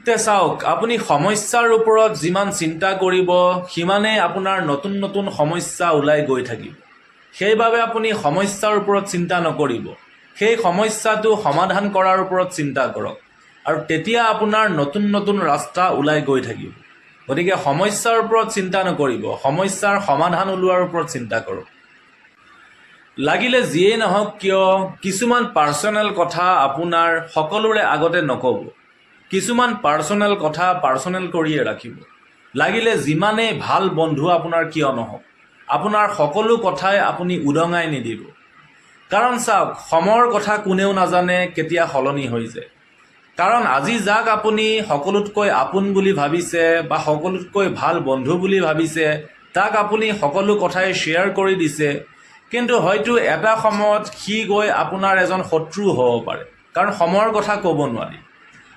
তে চাওক, আপুনি সমস্যাৰ ওপৰত যিমান চিন্তা কৰিব সিমানেই আপোনাৰ নতুন নতুন সমস্যা ওলাই গৈ থাকিব। সেইবাবে আপুনি সমস্যাৰ ওপৰত চিন্তা নকৰিব, সেই সমস্যাটো সমাধান কৰাৰ ওপৰত চিন্তা কৰক, আৰু তেতিয়া আপোনাৰ নতুন নতুন ৰাস্তা ওলাই গৈ থাকিব। গতিকে সমস্যাৰ ওপৰত চিন্তা নকৰিব, সমস্যাৰ সমাধান ওলোৱাৰ ওপৰত চিন্তা কৰক। লাগিলে যিয়েই নহওক কিয় কিছুমান পাৰ্চনেল কথা আপোনাৰ সকলোৰে আগতে নক'ব, কিছুমান পাৰ্চনেল কথা পাৰ্চনেল কৰিয়ে ৰাখিব। লাগিলে যিমানেই ভাল বন্ধু আপোনাৰ কিয় নহওক, আপোনাৰ সকলো কথাই আপুনি উদঙাই নিদিব। কাৰণ চাওক, সময়ৰ কথা কোনেও নাজানে কেতিয়া সলনি হৈ যায়। কাৰণ আজি যাক আপুনি সকলোতকৈ আপোন বুলি ভাবিছে বা সকলোতকৈ ভাল বন্ধু বুলি ভাবিছে, তাক আপুনি সকলো কথাই শ্বেয়াৰ কৰি দিছে, কিন্তু হয়তো এটা সময়ত সি গৈ আপোনাৰ এজন শত্ৰু হ'ব পাৰে, কাৰণ সময়ৰ কথা ক'ব নোৱাৰি।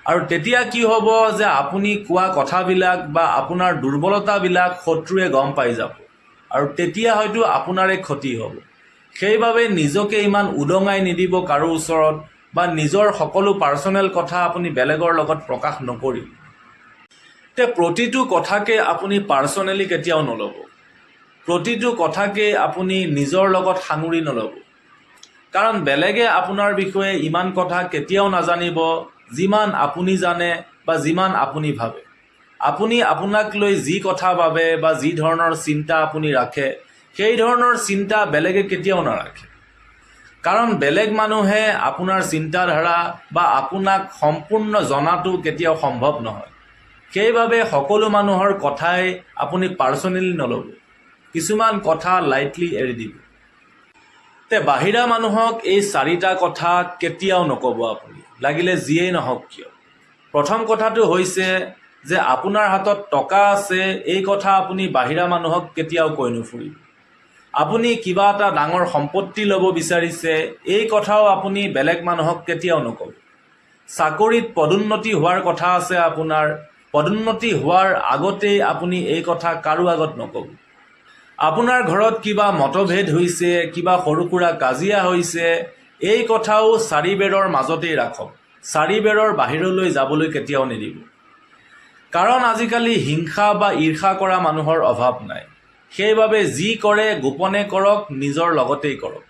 আৰু তেতিয়া কি হ'ব যে আপুনি কোৱা কথাবিলাক বা আপোনাৰ দুৰ্বলতাবিলাক শত্ৰুৱে গম পাই যাব, আৰু তেতিয়া হয়তো আপোনাৰে ক্ষতি হ'ব। সেইবাবে নিজকে ইমান উদঙাই নিদিব কাৰো ওচৰত, বা নিজৰ সকলো পাৰ্চনেল কথা আপুনি বেলেগৰ লগত প্ৰকাশ নকৰিব। প্ৰতিটো কথাকে আপুনি পাৰ্চনেলি কেতিয়াও নল'ব, প্ৰতিটো কথাকে আপুনি নিজৰ লগত সাঙুৰি নল'ব। কাৰণ বেলেগে আপোনাৰ বিষয়ে ইমান কথা কেতিয়াও নাজানিব যিমান আপুনি জানে বা যিমান আপুনি ভাবে। আপুনি আপোনাক লৈ যি কথা ভাবে বা যি ধৰণৰ চিন্তা আপুনি ৰাখে, সেই ধৰণৰ চিন্তা বেলেগে কেতিয়াও নাৰাখে। কাৰণ বেলেগ মানুহে আপোনাৰ চিন্তাধাৰা বা আপোনাক সম্পূৰ্ণ জনাটো কেতিয়াও সম্ভৱ নহয়। সেইবাবে সকলো মানুহৰ কথাই আপুনি পাৰ্চনেলি নল'ব, কিছুমান কথা লাইটলি এৰি দিব। বাহিৰা মানুহক এই 4টা কথা কেতিয়াও নক'ব আপুনি, লাগিলে যিয়েই নহওক কিয়। প্ৰথম কথাটো হৈছে যে আপোনাৰ হাতত টকা আছে, এই কথা আপুনি বাহিৰা মানুহক কেতিয়াও কৈ নুফুৰিব। আপুনি কিবা এটা ডাঙৰ সম্পত্তি ল'ব বিচাৰিছে, এই কথাও আপুনি বেলেগ মানুহক কেতিয়াও নক'ব। চাকৰিত পদোন্নতি হোৱাৰ কথা আছে আপোনাৰ, পদোন্নতি হোৱাৰ আগতেই আপুনি এই কথা কাৰো আগত নক'ব। আপোনাৰ ঘৰত কিবা মতভেদ হৈছে, কিবা সৰু সুৰা কাজিয়া হৈছে, এই কথাও 4 বেৰৰ মাজতেই ৰাখক, 4 বেৰৰ বাহিৰলৈ যাবলৈ কেতিয়াও নিদিব। কাৰণ আজিকালি হিংসা বা ঈৰ্ষা কৰা মানুহৰ অভাৱ নাই। সেইবাবে যি কৰে গোপনে কৰক, নিজৰ লগতেই কৰক।